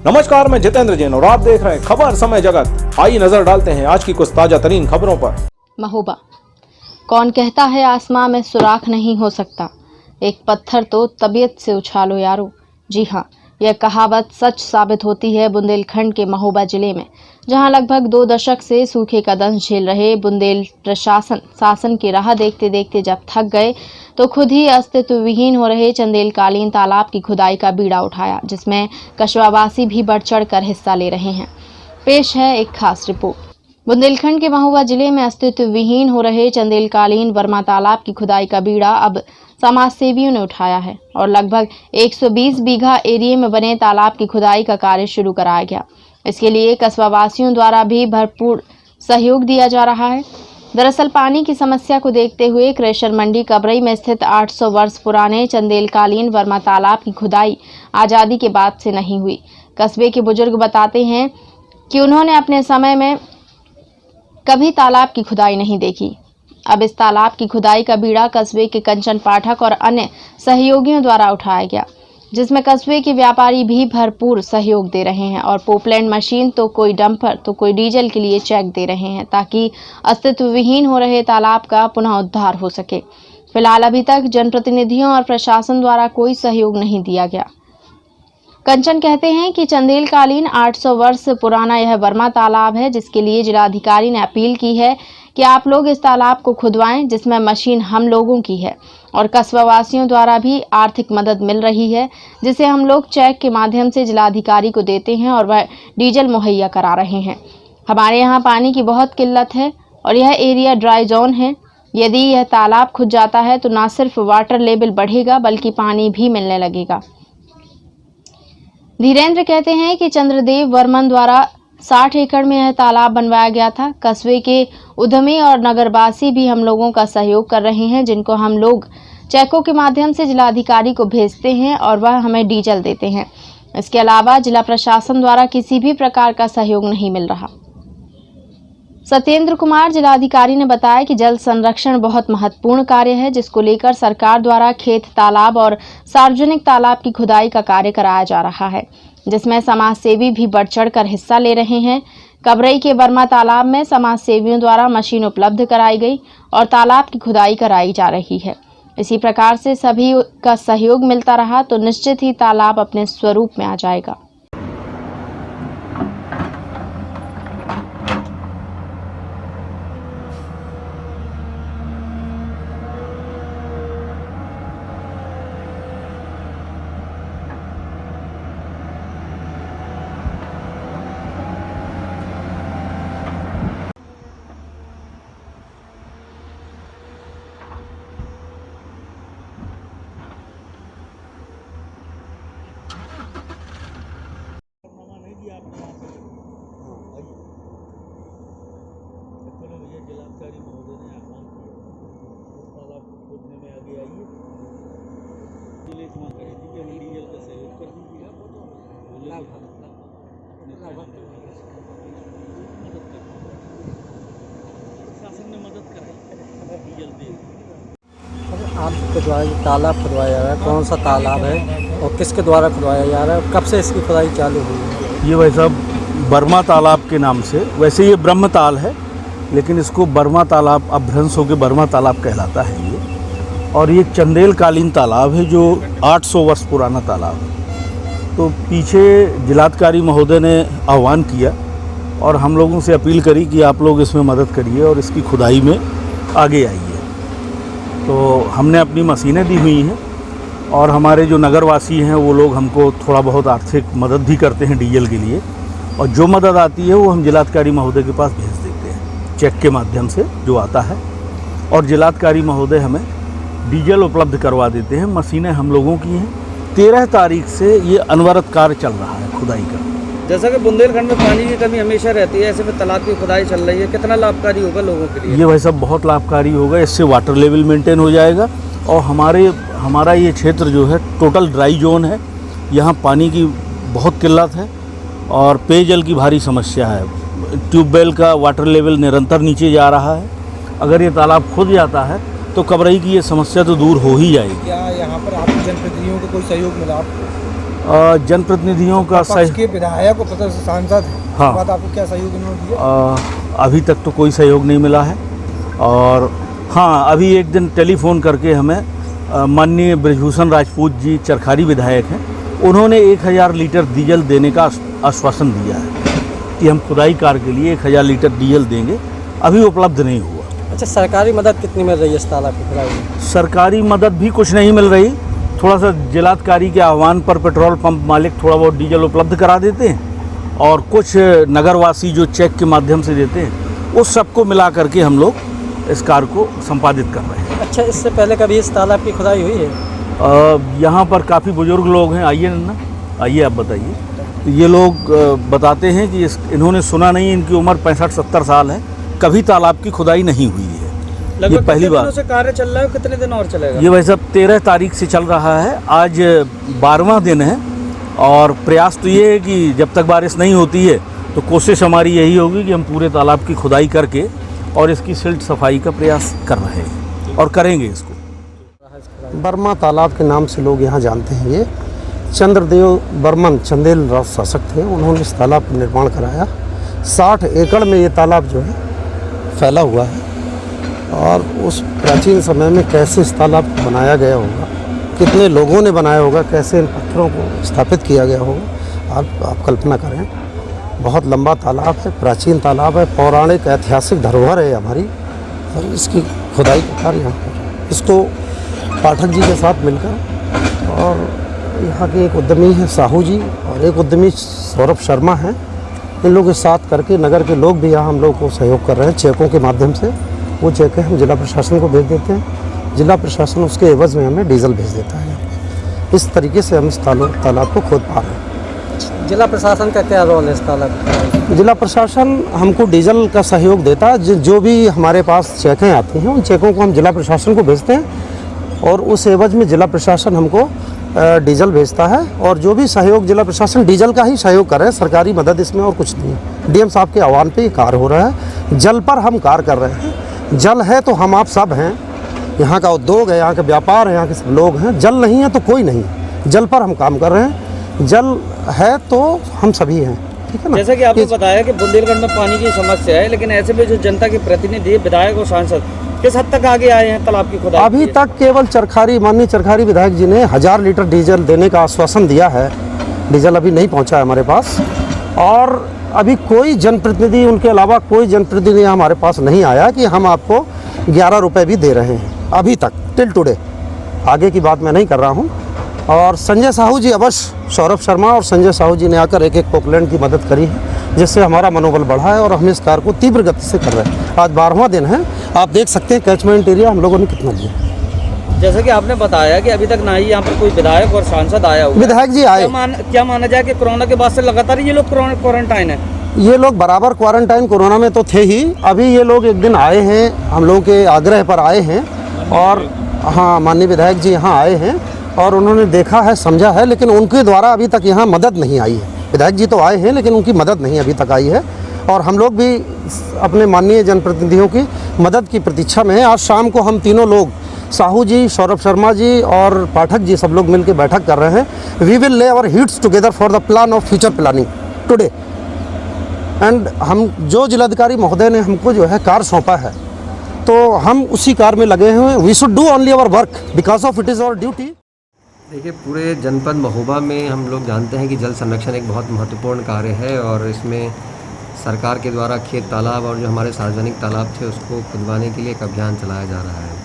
नमस्कार, मैं जितेंद्र जैन और आप देख रहे हैं खबर समय जगत। आइए नजर डालते हैं आज की कुछ ताजा तरीन खबरों पर। महोबा। कौन कहता है आसमां में सुराख नहीं हो सकता, एक पत्थर तो तबीयत से उछालो यारो। जी हाँ, यह कहावत सच साबित होती है बुंदेलखंड के महोबा जिले में, जहां लगभग 2 दशक से सूखे का दंश झेल रहे बुंदेल प्रशासन शासन की राह देखते देखते जब थक गए तो खुद ही अस्तित्व विहीन हो रहे चंदेलकालीन तालाब की खुदाई का बीड़ा उठाया, जिसमें कस्बावासी भी बढ़ चढ़ कर हिस्सा ले रहे हैं। पेश है एक खास रिपोर्ट। बुंदेलखंड के महोबा जिले में अस्तित्व विहीन हो रहे चंदेलकालीन वर्मा तालाब की खुदाई का बीड़ा अब समाज सेवियों ने उठाया है और लगभग 120 बीघा एरिया में बने तालाब की खुदाई का कार्य शुरू कराया गया। इसके लिए कस्बावासियों द्वारा भी भरपूर सहयोग दिया जा रहा है। दरअसल पानी की समस्या को देखते हुए क्रेशर मंडी कबरई में स्थित 800 वर्ष पुराने चंदेलकालीन वर्मा तालाब की खुदाई आज़ादी के बाद से नहीं हुई। कस्बे के बुजुर्ग बताते हैं कि उन्होंने अपने समय में कभी तालाब की खुदाई नहीं देखी। अब इस तालाब की खुदाई का बीड़ा कस्बे के कंचन पाठक और अन्य सहयोगियों द्वारा उठाया गया, जिसमें कस्बे के व्यापारी भी भरपूर सहयोग दे रहे हैं और पोपलैंड मशीन तो कोई डंपर तो कोई डीजल के लिए चेक दे रहे हैं, ताकि अस्तित्व विहीन हो रहे तालाब का पुनः उद्धार हो सके। फिलहाल अभी तक जनप्रतिनिधियों और प्रशासन द्वारा कोई सहयोग नहीं दिया गया। कंचन कहते हैं कि चंदेलकालीन 800 वर्ष पुराना यह वर्मा तालाब है, जिसके लिए जिलाधिकारी ने अपील की है कि आप लोग इस तालाब को खुदवाएं, जिसमें मशीन हम लोगों की है और कस्बावासियों द्वारा भी आर्थिक मदद मिल रही है, जिसे हम लोग चेक के माध्यम से जिलाधिकारी को देते हैं और वह डीजल मुहैया करा रहे हैं। हमारे यहाँ पानी की बहुत किल्लत है और यह एरिया ड्राई जोन है। यदि यह तालाब खुद जाता है तो न सिर्फ वाटर लेवल बढ़ेगा बल्कि पानी भी मिलने लगेगा। धीरेन्द्र कहते हैं कि चंद्रदेव वर्मन द्वारा 60 एकड़ में यह तालाब बनवाया गया था। कस्बे के उद्यमी और नगरवासी भी हम लोगों का सहयोग कर रहे हैं, जिनको हम लोग चेकों के माध्यम से जिलाधिकारी को भेजते हैं और वह हमें डीजल देते हैं। इसके अलावा जिला प्रशासन द्वारा किसी भी प्रकार का सहयोग नहीं मिल रहा। सत्येंद्र कुमार जिलाधिकारी ने बताया कि जल संरक्षण बहुत महत्वपूर्ण कार्य है, जिसको लेकर सरकार द्वारा खेत तालाब और सार्वजनिक तालाब की खुदाई का कार्य कराया जा रहा है, जिसमें समाज सेवी भी बढ़ चढ़ कर हिस्सा ले रहे हैं। कबरई के वर्मा तालाब में समाज सेवियों द्वारा मशीन उपलब्ध कराई गई और तालाब की खुदाई कराई जा रही है। इसी प्रकार से सभी का सहयोग मिलता रहा तो निश्चित ही तालाब अपने स्वरूप में आ जाएगा। जिलाधिकारी महोदय ने आह्वान किया इस तालाब को खोदने में आगे आइए। जिले को कहे कि हम डीजल का सहयोग कर दीजिए, शासन ने मदद कराई, डीजल दे। आपके द्वारा ये तालाब खुदवाया जा रहा है, कौन सा तालाब है और किसके द्वारा खुदवाया जा रहा है, कब से इसकी खुदाई चालू हुई है? ये वैसा बर्मा तालाब के नाम से, वैसे ये ब्रह्म ताल है लेकिन इसको बर्मा तालाब अपभ्रंश होकर बर्मा तालाब कहलाता है ये। और ये चंदेलकालीन तालाब है जो 800 वर्ष पुराना तालाब है। तो पीछे जिलाधिकारी महोदय ने आह्वान किया और हम लोगों से अपील करी कि आप लोग इसमें मदद करिए और इसकी खुदाई में आगे आइए। तो हमने अपनी मशीनें दी हुई हैं और हमारे जो नगरवासी हैं वो लोग हमको थोड़ा बहुत आर्थिक मदद भी करते हैं डीजल के लिए, और जो मदद आती है वो हम जिलाधिकारी महोदय के पास भेज देते हैं चेक के माध्यम से जो आता है, और जिलाधिकारी महोदय हमें डीजल उपलब्ध करवा देते हैं। मशीनें हम लोगों की हैं। 13 तारीख से ये अनवरत कार्य चल रहा है खुदाई का। जैसा कि बुंदेलखंड में पानी की कमी हमेशा रहती है, ऐसे में तालाब की खुदाई चल रही है, कितना लाभकारी होगा लोगों के लिए? ये भाई साहब बहुत लाभकारी होगा। इससे वाटर लेवल मेंटेन हो जाएगा और हमारा ये क्षेत्र जो है टोटल ड्राई जोन है। यहाँ पानी की बहुत किल्लत है और पेयजल की भारी समस्या है। ट्यूबवेल का वाटर लेवल निरंतर नीचे जा रहा है। अगर ये तालाब खुद जाता है तो कबरई की ये समस्या तो दूर हो ही जाएगी। क्या यहाँ पर आपको जनप्रतिनिधियों को कोई सहयोग मिला आपको? जनप्रतिनिधियों का पक्ष के विधायक और प्रदेश सांसद हैं, हाँ। उसके बाद आपको क्या सहयोग इन्होंने दिया? अभी तक तो कोई सहयोग नहीं मिला है। और हाँ, अभी एक दिन टेलीफोन करके हमें माननीय बृजभूषण राजपूत जी चरखारी विधायक हैं, उन्होंने 1000 लीटर डीजल देने का आश्वासन दिया है कि हम खुदाई कार्य के लिए 1000 लीटर डीजल देंगे। अभी उपलब्ध नहीं हुआ। अच्छा, सरकारी मदद कितनी मिल रही है इस तालाब की खुदाई में? सरकारी मदद भी कुछ नहीं मिल रही। थोड़ा सा जिलाधिकारी के आह्वान पर पेट्रोल पंप मालिक थोड़ा बहुत डीजल उपलब्ध करा देते हैं और कुछ नगरवासी जो चेक के माध्यम से देते हैं, उस सबको मिला करके हम लोग इस कार्य को संपादित कर रहे हैं। अच्छा, इससे पहले कभी इस तालाब की खुदाई हुई है? यहाँ पर काफ़ी बुजुर्ग लोग हैं, आइए ना, आइए आप बताइए। ये लोग बताते हैं कि इन्होंने सुना नहीं, इनकी उम्र 65-70 साल है, कभी तालाब की खुदाई नहीं हुई है। ये पहली बार से कार्य चल रहा है, कितने दिन और चलेगा? ये वैसे 13 तारीख से चल रहा है, आज 12वां दिन है और प्रयास तो ये है कि जब तक बारिश नहीं होती है तो कोशिश हमारी यही होगी कि हम पूरे तालाब की खुदाई करके और इसकी सिल्ट सफाई का प्रयास कर रहे हैं और करेंगे इसको। बर्मा तालाब के नाम से लोग यहाँ जानते हैं। ये चंद्रदेव बर्मन चंदेल राज शासक थे, उन्होंने इस तालाब का निर्माण कराया। 60 एकड़ में ये तालाब जो है फैला हुआ है और उस प्राचीन समय में कैसे इस तालाब को बनाया गया होगा, कितने लोगों ने बनाया होगा, कैसे इन पत्थरों को स्थापित किया गया होगा, आप कल्पना करें। बहुत लंबा तालाब है, प्राचीन तालाब है, पौराणिक ऐतिहासिक धरोहर है हमारी, और इसकी खुदाई का कार्य यहाँ पर इसको पाठक जी के साथ मिलकर, और यहाँ के एक उद्यमी हैं साहू जी और एक उद्यमी सौरभ शर्मा हैं, इन लोगों के साथ करके नगर के लोग भी यहाँ हम लोग को सहयोग कर रहे हैं चेकों के माध्यम से। वो चेकें हम जिला प्रशासन को भेज देते हैं, जिला प्रशासन उसके एवज़ में हमें डीजल भेज देता है। इस तरीके से हम इस तालाब को खोद पा रहे हैं। जिला प्रशासन का क्या रोल है इस तालाब में? जिला प्रशासन हमको डीजल का सहयोग देता है। जो भी हमारे पास चेकें आती हैं उन चेकों को हम जिला प्रशासन को भेजते हैं और उस एवज़ में जिला प्रशासन हमको डीजल भेजता है। और जो भी सहयोग जिला प्रशासन डीजल का ही सहयोग कर रहे हैं, सरकारी मदद इसमें और कुछ नहीं है। डीएम साहब के आह्वान पे ये कार्य हो रहा है। जल पर हम कार्य कर रहे हैं। जल है तो हम आप सब हैं, यहाँ का उद्योग है, यहाँ का व्यापार है, यहाँ के सब लोग हैं। जल नहीं है तो कोई नहीं, जल पर हम काम कर रहे हैं। जल है तो हम सभी हैं, ठीक है ना। जैसा कि आपने बताया कि बुंदेलखंड में पानी की समस्या है, लेकिन ऐसे में जो जनता के प्रतिनिधि, विधायक और सांसद किस हद तक आगे आए हैं तालाब की खुदाई? अभी तक केवल माननीय चरखारी विधायक जी ने 1000 लीटर डीजल देने का आश्वासन दिया है। डीजल अभी नहीं पहुंचा है हमारे पास, और अभी कोई जनप्रतिनिधि, उनके अलावा कोई जनप्रतिनिधि हमारे पास नहीं आया कि हम आपको 11 रुपये भी दे रहे हैं अभी तक, टिल टुडे। आगे की बात मैं नहीं कर रहा हूँ। और संजय साहू जी अवश्य, सौरभ शर्मा और संजय साहू जी ने आकर एक पोकलैंड की मदद करी है, जिससे हमारा मनोबल बढ़ा है और हम इस कार्य को तीव्र गति से कर रहे हैं। आज 12वां दिन है, आप देख सकते हैं कैचमेंट एरिया हम लोगों ने कितना दिया। जैसे कि आपने बताया कि अभी तक ना ही यहाँ पर कोई विधायक और सांसद आया हुआ है। विधायक जी आए। क्या माना जाए कि कोरोना के बाद से लगातार ये लोग क्वारंटाइन है? ये लोग बराबर क्वारंटाइन, कोरोना में तो थे ही। अभी ये लोग एक दिन आए हैं, हम लोगों के आग्रह पर आए हैं, और हाँ, माननीय विधायक जी यहाँ आए हैं और उन्होंने देखा है, समझा है, लेकिन उनके द्वारा अभी तक यहाँ मदद नहीं आई है। विधायक जी तो आए हैं लेकिन उनकी मदद नहीं अभी तक आई है, और हम लोग भी अपने माननीय जनप्रतिनिधियों की मदद की प्रतीक्षा में हैं। आज शाम को हम तीनों लोग, साहू जी, सौरभ शर्मा जी और पाठक जी, सब लोग मिलकर बैठक कर रहे हैं। We will lay our heads together for the plan of future planning today. And हम, जो जिलाधिकारी महोदय ने हमको जो है कार्य सौंपा है, तो हम उसी कार्य में लगे हुए हैं। We should do only our work because of it is our duty. देखिए, पूरे जनपद महोबा में हम लोग जानते हैं कि जल संरक्षण एक बहुत महत्वपूर्ण कार्य है, और इसमें सरकार के द्वारा खेत तालाब और जो हमारे सार्वजनिक तालाब थे उसको खुदवाने के लिए एक अभियान चलाया जा रहा है।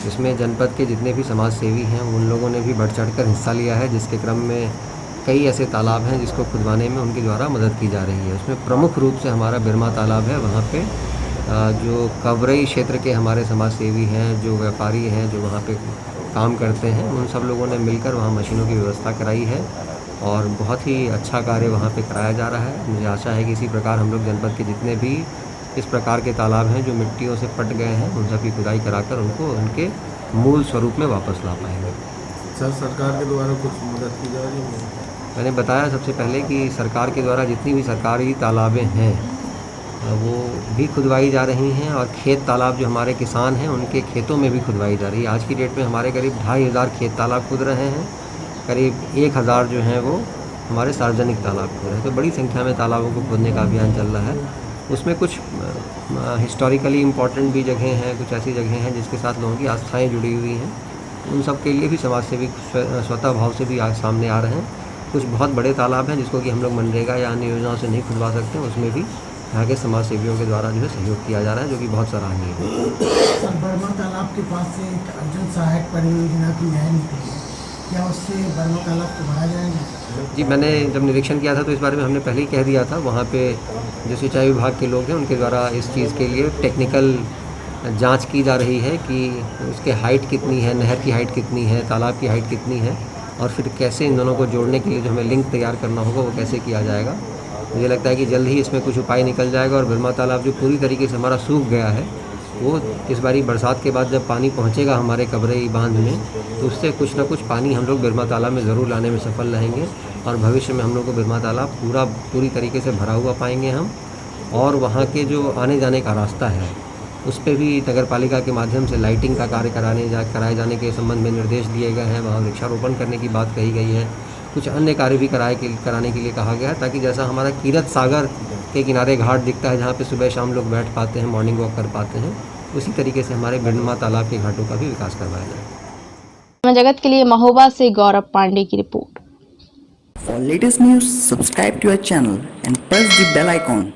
इसमें जनपद के जितने भी समाज सेवी हैं उन लोगों ने भी बढ़ चढ़कर हिस्सा लिया है, जिसके क्रम में कई ऐसे तालाब हैं जिसको खुदवाने में उनके द्वारा मदद की जा रही है। उसमें प्रमुख रूप से हमारा बिरमा तालाब है। वहाँ पे जो कवरई क्षेत्र के हमारे समाज सेवी हैं, जो व्यापारी हैं, जो वहाँ पे काम करते हैं, उन सब लोगों ने मिलकर वहाँ मशीनों की व्यवस्था कराई है और बहुत ही अच्छा कार्य वहाँ पे कराया जा रहा है। मुझे आशा है कि इसी प्रकार हम लोग जनपद के जितने भी इस प्रकार के तालाब हैं जो मिट्टियों से पट गए हैं, उन सब की खुदाई कराकर उनको उनके मूल स्वरूप में वापस ला पाएंगे। सर, सरकार के द्वारा कुछ मदद की जा रही है? मैंने बताया सबसे पहले कि सरकार के द्वारा जितनी भी सरकारी तालाबें हैं वो भी खुदवाई जा रही हैं, और खेत तालाब जो हमारे किसान हैं उनके खेतों में भी खुदवाई जा रही है। आज की डेट में हमारे करीब 2500 खेत तालाब खुद रहे हैं, करीब 1000 जो हैं वो हमारे सार्वजनिक तालाब खोद रहे हैं। तो बड़ी संख्या में तालाबों को खोदने का अभियान चल रहा है। उसमें कुछ हिस्टोरिकली इम्पॉर्टेंट भी जगहें हैं, कुछ ऐसी जगहें हैं जिसके साथ लोगों की आस्थाएँ जुड़ी हुई हैं। उन सब के लिए भी समाज सेवी स्वतः भाव से भी सामने आ रहे हैं। कुछ बहुत बड़े तालाब हैं जिसको कि हम लोग मनरेगा या अन्य योजनाओं से नहीं खुदवा सकते, उसमें भी यहाँ के समाज सेवियों के द्वारा जो है सहयोग किया जा रहा है, जो कि बहुत सराहनीय है। बर्मा तालाब के पास से एक अर्जुन सहायक परियोजना की नहर निकली है, क्या उससे बर्मा तालाब को भरा जाएगा? जी, मैंने जब निरीक्षण किया था तो इस बारे में हमने पहले ही कह दिया था। वहाँ पे जो सिंचाई विभाग के लोग हैं उनके द्वारा इस चीज़ के लिए टेक्निकल जांच की जा रही है कि उसके हाइट कितनी है, नहर की हाइट कितनी है, तालाब की हाइट कितनी है, और फिर कैसे इन दोनों को जोड़ने के लिए जो हमें लिंक तैयार करना होगा वो कैसे किया जाएगा। मुझे लगता है कि जल्द ही इसमें कुछ उपाय निकल जाएगा और बर्मा तालाब जो पूरी तरीके से हमारा सूख गया है वो इस बारी बरसात के बाद जब पानी पहुंचेगा हमारे कबरई बांध में तो उससे कुछ ना कुछ पानी हम लोग बर्मा तालाब में ज़रूर लाने में सफल रहेंगे और भविष्य में हम लोग को बर्मा तालाब पूरी तरीके से भरा हुआ पाएंगे हम। और वहाँ के जो आने जाने का रास्ता है उस पर भी नगर पालिका के माध्यम से लाइटिंग का कार्य कराए जाने के संबंध में निर्देश दिए गए हैं। वहाँ वृक्षारोपण करने की बात कही गई है। कुछ अन्य कार्य भी कराने के लिए कहा गया है, ताकि जैसा हमारा कीरत सागर के किनारे घाट दिखता है जहाँ पे सुबह शाम लोग बैठ पाते हैं, मॉर्निंग वॉक कर पाते हैं, उसी तरीके से हमारे बर्मा तालाब के घाटों का भी विकास करवाया जाए। जगत के लिए महोबा से गौरव पांडे की report. For latest news, subscribe to our channel and press the bell icon.